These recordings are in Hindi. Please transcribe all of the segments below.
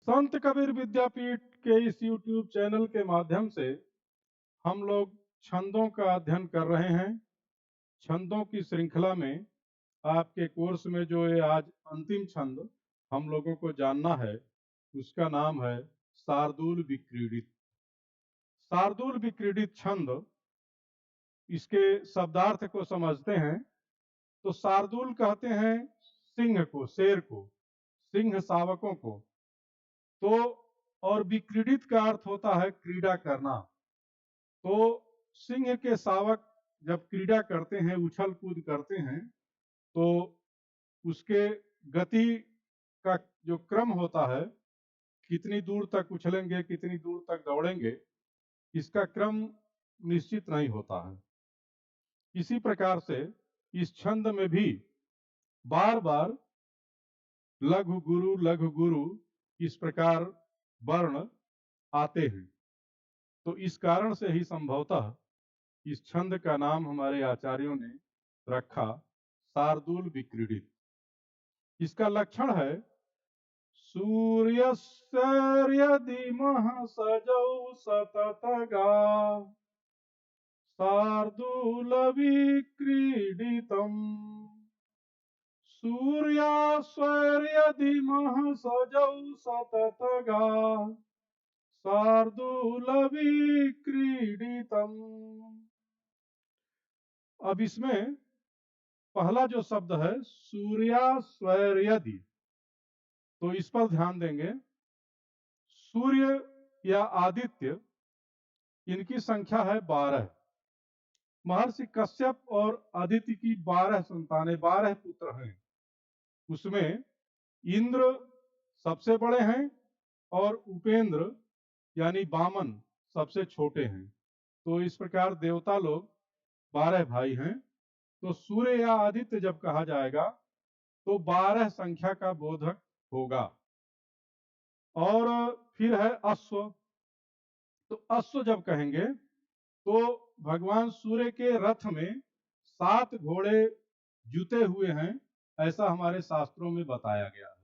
संत कबीर विद्यापीठ के इस YouTube चैनल के माध्यम से हम लोग छंदों का अध्ययन कर रहे हैं। छंदों की श्रृंखला में आपके कोर्स में जो ये आज अंतिम छंद हम लोगों को जानना है, उसका नाम है शार्दूल विक्रीडित। शार्दूल विक्रीडित छंद, इसके शब्दार्थ को समझते हैं तो शार्दूल कहते हैं सिंह को, शेर को, सिंह शावकों को। तो और विक्रीडित का अर्थ होता है क्रीड़ा करना। तो सिंह के शावक जब क्रीड़ा करते हैं, उछल कूद करते हैं, तो उसके गति का जो क्रम होता है, कितनी दूर तक उछलेंगे, कितनी दूर तक दौड़ेंगे, इसका क्रम निश्चित नहीं होता है। इसी प्रकार से इस छंद में भी बार बार लघु गुरु इस प्रकार वर्ण आते हैं। तो इस कारण से ही संभवतः इस छंद का नाम हमारे आचार्यों ने रखा शार्दूल विक्रीडित। इसका लक्षण है सूर्यस्यर्यदिमः सजौ सततगा शार्दूलविक्रीडितम्। सूर्यस्यर्यदिमः सजौ सततगा शार्दूलविक्रीडितम्। अब इसमें पहला जो शब्द है सूर्यास्वर्यदि, तो इस पर ध्यान देंगे। सूर्य या आदित्य, इनकी संख्या है 12। महर्षि कश्यप और अदिति की 12 संतानें, 12 पुत्र हैं। उसमें इंद्र सबसे बड़े हैं और उपेंद्र यानी वामन सबसे छोटे हैं। तो इस प्रकार देवता लोग 12 भाई हैं। तो सूर्य या आदित्य जब कहा जाएगा तो 12 संख्या का बोधक होगा। और फिर है अश्व। तो अश्व जब कहेंगे तो भगवान सूर्य के रथ में 7 घोड़े जुते हुए हैं, ऐसा हमारे शास्त्रों में बताया गया है।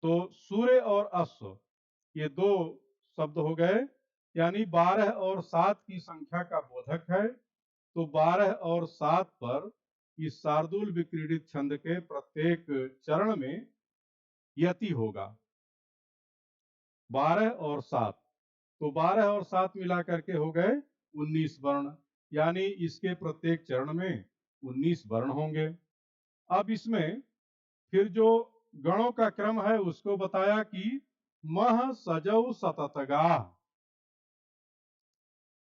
तो सूर्य और अश्व ये दो शब्द हो गए, यानी 12 और 7 की संख्या का बोधक है। तो 12 और 7 पर इस शार्दूल विक्रीडित छंद के प्रत्येक चरण में यति होगा। 12 और 7, तो 12 और 7 मिलाकर के हो गए 19 वर्ण, यानी इसके प्रत्येक चरण में 19 वर्ण होंगे। अब इसमें फिर जो गणों का क्रम है उसको बताया कि मह सजौ सततगा,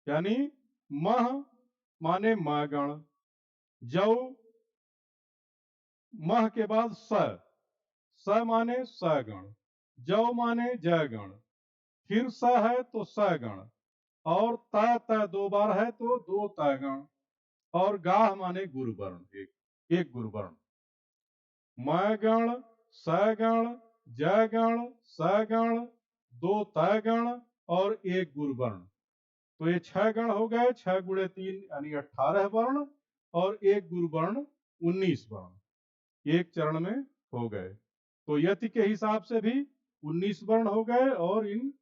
यानी मह माने म गण, जौ मह के बाद स माने स गण, जौ माने जय गण, फिर स है तो स गण, और त 2 बार है तो 2 त गण, और गाह माने गुरुवर्ण, एक गुरुवर्ण। म गण, स गण, जय गण, स गण, 2 त गण और 1 गुरुवर्ण। तो ये 6 गण हो गए। 6 गुणे 3 यानी 18 वर्ण और 1 गुरुवर्ण 19 वर्ण एक चरण में हो गए। तो यति के हिसाब से भी 19 वर्ण हो गए और इन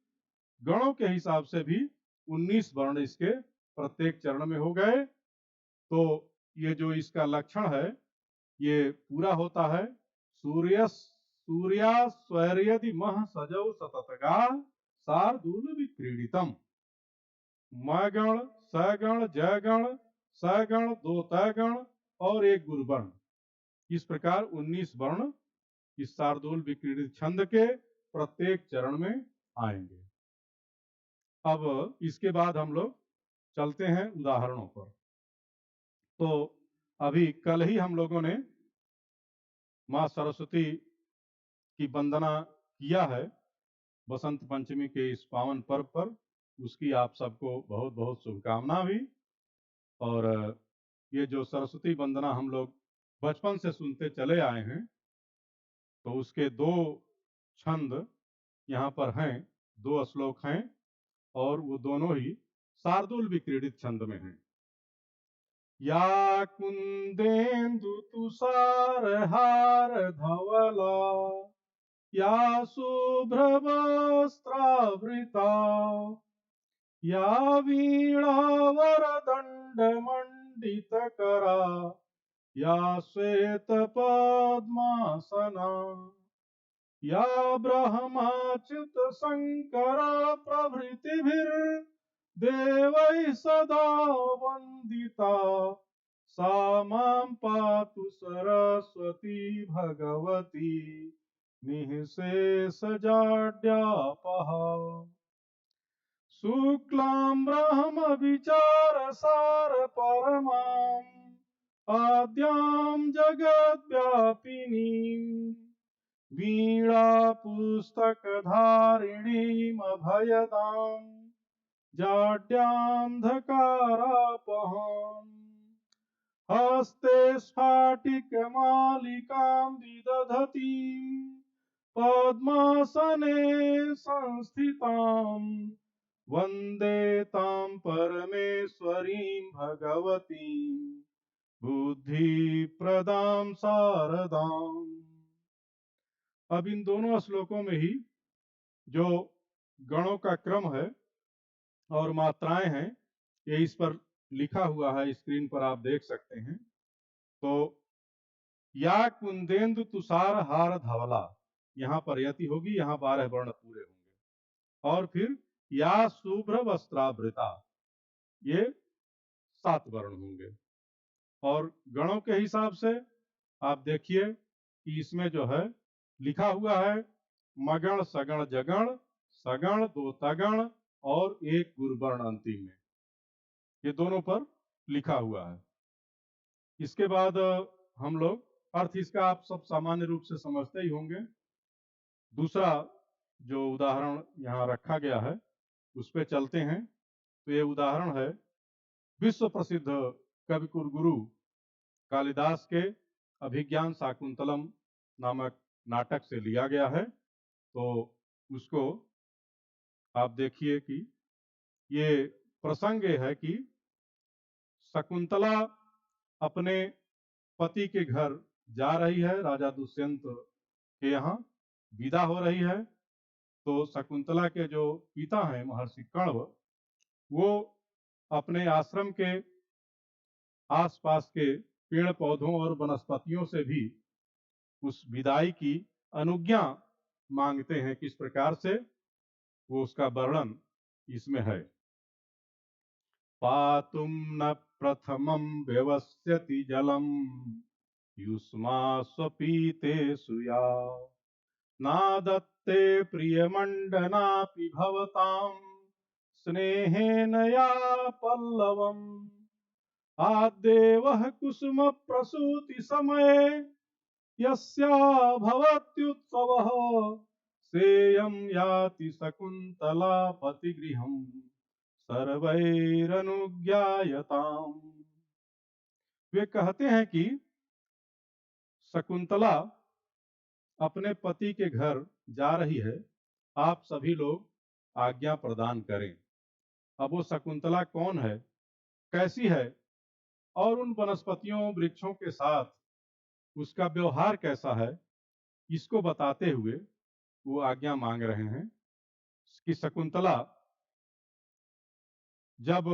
गणों के हिसाब से भी 19 वर्ण इसके प्रत्येक चरण में हो गए। तो ये जो इसका लक्षण है ये पूरा होता है। सूर्या स्वैर्यदि मह सजौ सततगा शार्दूल विक्रीडितम। म गण, स गण, जय गण, स गण, 2 त गण और 1 गुरुवर्ण, इस प्रकार 19 वर्ण इस शार्दूल विक्रीडित छंद के प्रत्येक चरण में आएंगे। अब इसके बाद हम लोग चलते हैं उदाहरणों पर। तो अभी कल ही हम लोगों ने माँ सरस्वती की वंदना किया है बसंत पंचमी के इस पावन पर्व पर। उसकी आप सबको बहुत बहुत शुभकामना भी। और ये जो सरस्वती वंदना हम लोग बचपन से सुनते चले आए हैं, तो उसके 2 छंद यहाँ पर हैं, 2 श्लोक हैं और वो दोनों ही शार्दूल विक्रीडित छंद में हैं। या कुंदेन्दु तुषार हार धवला या शुभ्रवस्त्रावृता या वीणावरदण्डमण्डितकरा या श्वेतपद्मासना या ब्रह्माच्युत शङ्कर प्रभृतिभिर्देवैः सदा वन्दिता सा मां पातु सरस्वती भगवती निःशेषजाड्यापहा शुक्लां ब्रह्मविचारसार परमाम् आद्यां जगद्व्यापिनीम् वीणापुस्तकधारिणीमभयदाम् जाड्यान्धकारापहाम् हस्ते स्फाटिकमालिकां विदधतीं पद्मासने संस्थितां वन्दे तां परमेश्वरीं भगवतीं बुद्धिप्रदां शारदाम्। अब इन दोनों श्लोकों में ही जो गणों का क्रम है और मात्राएं हैं ये इस पर लिखा हुआ है, स्क्रीन पर आप देख सकते हैं। तो या कुंदेन्दु तुषार हार धवला, यहाँ पर यति होगी, यहाँ 12 वर्ण पूरे होंगे। और फिर या शुभ्र वस्त्रावृता, ये 7 वर्ण होंगे। और गणों के हिसाब से आप देखिए कि इसमें जो है लिखा हुआ है मगण सगण जगण, सगण 2 तगण और 1 गुरुवर्ण अंतिम में, ये दोनों पर लिखा हुआ है। इसके बाद हम लोग अर्थ इसका आप सब सामान्य रूप से समझते ही होंगे। दूसरा जो उदाहरण यहाँ रखा गया है उस पे चलते हैं। तो ये उदाहरण है विश्व प्रसिद्ध कविकुल गुरु कालिदास के अभिज्ञान शाकुंतलम नामक नाटक से लिया गया है। तो उसको आप देखिए कि ये प्रसंग ये है कि शकुंतला अपने पति के घर जा रही है, राजा दुष्यंत के यहाँ विदा हो रही है। तो शकुंतला के जो पिता हैं महर्षि कण्व, वो अपने आश्रम के आसपास के पेड़ पौधों और वनस्पतियों से भी उस विदाई की अनुज्ञा मांगते हैं। किस प्रकार से, वो उसका वर्णन इसमें है। पातुम न प्रथमं व्यवस्यति जलम युष्मा स्वपीते सुया नादत्ते प्रियमण्डनापि भवतां स्नेहेन या पल्लवम् आद्देवः कुसुम प्रसूति समये यस्या भवत्युत्सवः सेयं याति शकुन्तला पतिगृहम् सर्वैरनुज्ञायताम्। वे कहते हैं कि शकुंतला अपने पति के घर जा रही है, आप सभी लोग आज्ञा प्रदान करें। अब वो शकुंतला कौन है, कैसी है और उन वनस्पतियों वृक्षों के साथ उसका व्यवहार कैसा है, इसको बताते हुए वो आज्ञा मांग रहे हैं कि शकुंतला जब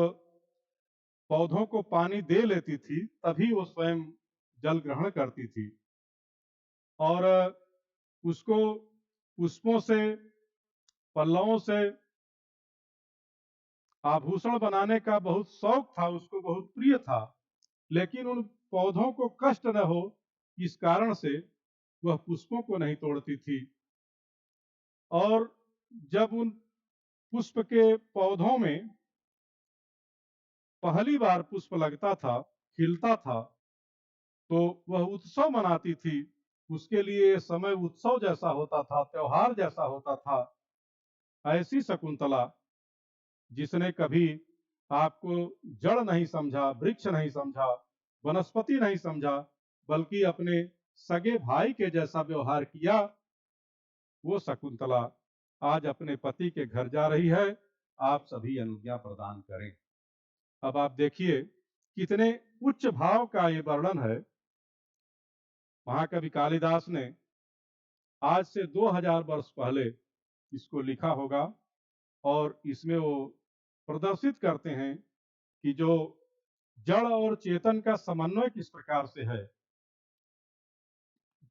पौधों को पानी दे लेती थी तभी वो स्वयं जल ग्रहण करती थी और उसको पुष्पों से, पल्लवों से आभूषण बनाने का बहुत शौक था, उसको बहुत प्रिय था। लेकिन उन पौधों को कष्ट न हो इस कारण से वह पुष्पों को नहीं तोड़ती थी। और जब उन पुष्प के पौधों में पहली बार पुष्प लगता था, खिलता था, तो वह उत्सव मनाती थी। उसके लिए समय उत्सव जैसा होता था, त्योहार जैसा होता था। ऐसी शकुंतला जिसने कभी आपको जड़ नहीं समझा, वृक्ष नहीं समझा, वनस्पति नहीं समझा, बल्कि अपने सगे भाई के जैसा व्यवहार किया, वो शकुंतला आज अपने पति के घर जा रही है। आप सभी अनुज्ञा प्रदान करें। अब आप देखिए कितने उच्च भाव का ये वर्णन है। महाकवि कालिदास ने आज से 2000 वर्ष पहले इसको लिखा होगा और इसमें वो प्रदर्शित करते हैं कि जो जड़ और चेतन का समन्वय किस प्रकार से है।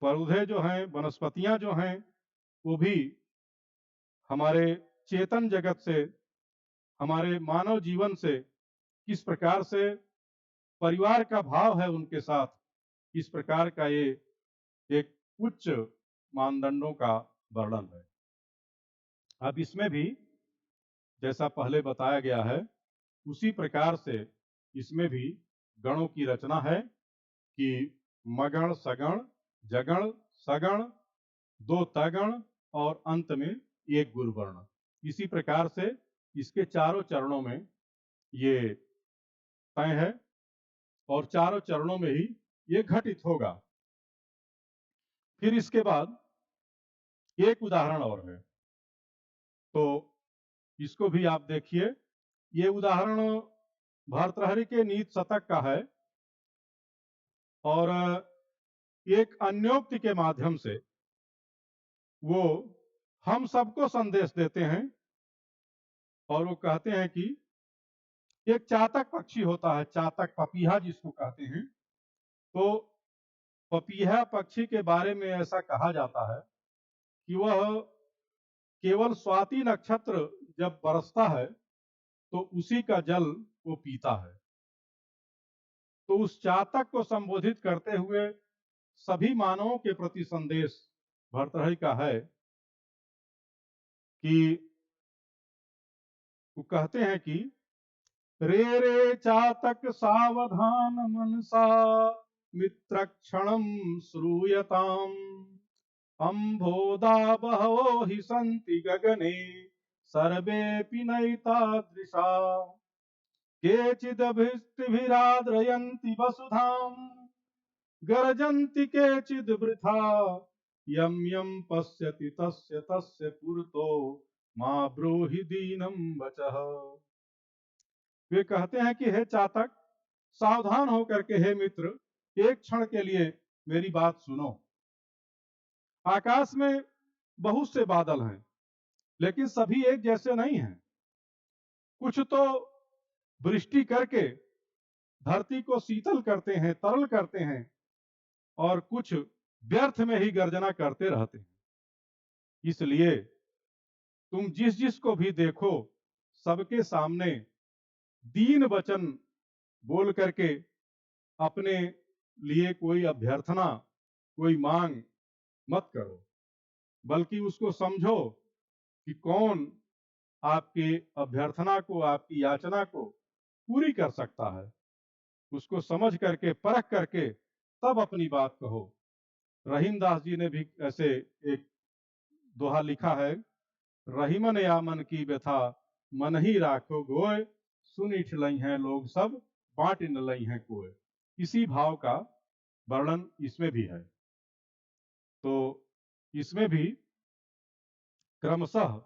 पौधे जो हैं, वनस्पतियां जो हैं, वो भी हमारे चेतन जगत से, हमारे मानव जीवन से किस प्रकार से परिवार का भाव है उनके साथ, किस प्रकार का ये एक उच्च मानदंडों का वर्णन है। अब इसमें भी जैसा पहले बताया गया है उसी प्रकार से इसमें भी गणों की रचना है कि मगण, सगण, जगण, सगण, दो तगण और अंत में एक गुरुवर्ण। इसी प्रकार से इसके चारों चरणों में ये तय है और चारों चरणों में ही ये घटित होगा। फिर इसके बाद एक उदाहरण और है, तो इसको भी आप देखिए। ये उदाहरण भर्तृहरि के नीत शतक का है और एक अन्योक्ति के माध्यम से वो हम सबको संदेश देते हैं और वो कहते हैं कि एक चातक पक्षी होता है, चातक पपीहा जिसको कहते हैं। तो पपीहा पक्षी के बारे में ऐसा कहा जाता है कि वह केवल स्वाति नक्षत्र जब बरसता है तो उसी का जल वो पीता है। तो उस चातक को संबोधित करते हुए सभी मानवों के प्रति संदेश भर्तृहरि का है कि वो कहते हैं कि रे रे चातक सावधान मनसा मित्रक्षणं श्रूयताम् अम्भोदा बहवो हि सन्ति गगने सर्वेऽपि नैतादृशा केचिदभिष्टिभिराद्रयन्ति वसुधाम् गरजन्ति केचिद् वृथा यं यं पश्यति तस्य तस्य पुरतो मा ब्रूहि दीनं वचः। वे कहते हैं कि हे चातक, सावधान होकर के, हे मित्र, एक क्षण के लिए मेरी बात सुनो। आकाश में बहुत से बादल हैं लेकिन सभी एक जैसे नहीं हैं। कुछ तो वृष्टि करके धरती को शीतल करते हैं, तरल करते हैं और कुछ व्यर्थ में ही गर्जना करते रहते हैं। इसलिए तुम जिस जिस को भी देखो सबके सामने दीन वचन बोल करके अपने लिए कोई अभ्यर्थना, कोई मांग मत करो, बल्कि उसको समझो कि कौन आपकी अभ्यर्थना को, आपकी याचना को पूरी कर सकता है। उसको समझ करके, परख करके तब अपनी बात कहो। रहीमदास जी ने भी ऐसे एक दोहा लिखा है, रहीमन या मन की व्यथा मन ही राखो गोय, सुनिठ लई हैं लोग सब बांट न लई हैं कोय। इसी भाव का वर्णन इसमें भी है। तो इसमें भी क्रमशः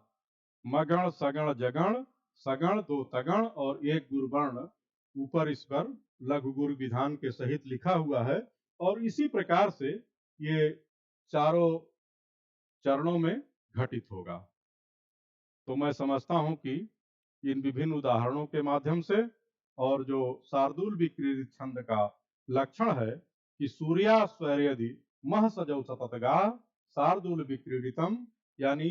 मगण, सगण, जगण, सगण, दो तगण और एक गुरुवर्ण ऊपर इस पर लघु गुरु विधान के सहित लिखा हुआ है और इसी प्रकार से ये चारों चरणों में घटित होगा। तो मैं समझता हूं कि इन विभिन्न उदाहरणों के माध्यम से और जो शार्दूल विक्रीडित छंद का लक्षण है कि सूर्या स्वैर्यदि मह सजौ सततगा शार्दूल विक्रीडितम, यानी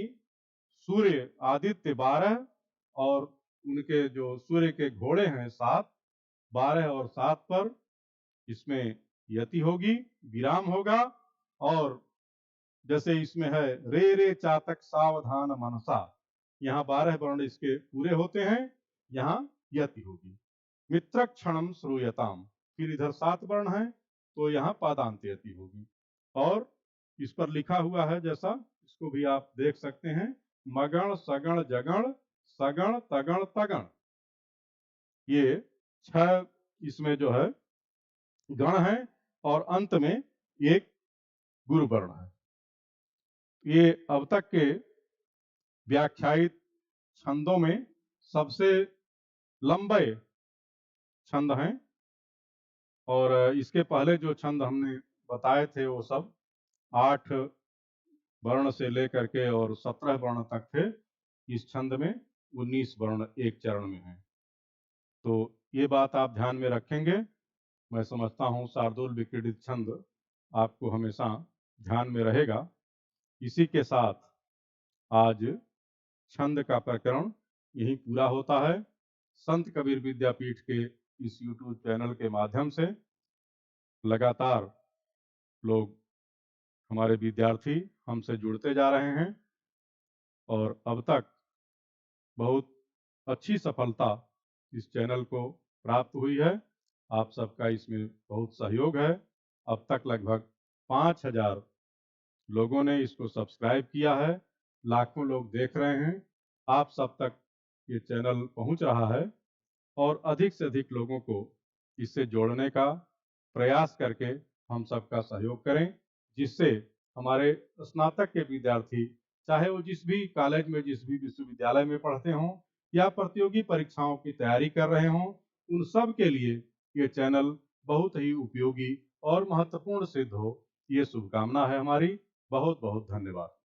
सूर्य आदित्य 12 और उनके जो सूर्य के घोड़े हैं 7, 12 और 7 पर इसमें यति होगी, विराम होगा। और जैसे इसमें है रे रे चातक सावधान मनसा, यहाँ 12 वर्ण इसके पूरे होते हैं, यहाँ यति होगी। मित्र क्षणम श्रूयताम, फिर इधर 7 वर्ण है तो यहाँ पादांत यति होगी। और इस पर लिखा हुआ है, जैसा इसको भी आप देख सकते हैं, मगण, सगण, जगण, सगण, तगण, तगण, ये 6 इसमें जो है गण है और अंत में एक गुरु वर्ण है। ये अब तक के व्याख्यायित छंदों में सबसे लंबे छंद हैं और इसके पहले जो छंद हमने बताए थे वो सब 8 वर्ण से लेकर के और 17 वर्ण तक थे। इस छंद में 19 वर्ण एक चरण में हैं। तो ये बात आप ध्यान में रखेंगे। मैं समझता हूँ शार्दूल विक्रीडित छंद आपको हमेशा ध्यान में रहेगा। इसी के साथ आज छंद का प्रकरण यही पूरा होता है। संत कबीर विद्यापीठ के इस YouTube चैनल के माध्यम से लगातार लोग, हमारे विद्यार्थी हमसे जुड़ते जा रहे हैं और अब तक बहुत अच्छी सफलता इस चैनल को प्राप्त हुई है। आप सबका इसमें बहुत सहयोग है। अब तक लगभग 5000 लोगों ने इसको सब्सक्राइब किया है। लाखों लोग देख रहे हैं। आप सब तक ये चैनल पहुंच रहा है और अधिक से अधिक लोगों को इससे जोड़ने का प्रयास करके हम सबका सहयोग करें, जिससे हमारे स्नातक के विद्यार्थी, चाहे वो जिस भी कॉलेज में, जिस भी विश्वविद्यालय में पढ़ते हों या प्रतियोगी परीक्षाओं की तैयारी कर रहे हों, उन सब के लिए ये चैनल बहुत ही उपयोगी और महत्वपूर्ण सिद्ध हो, ये शुभकामना है हमारी। बहुत बहुत धन्यवाद।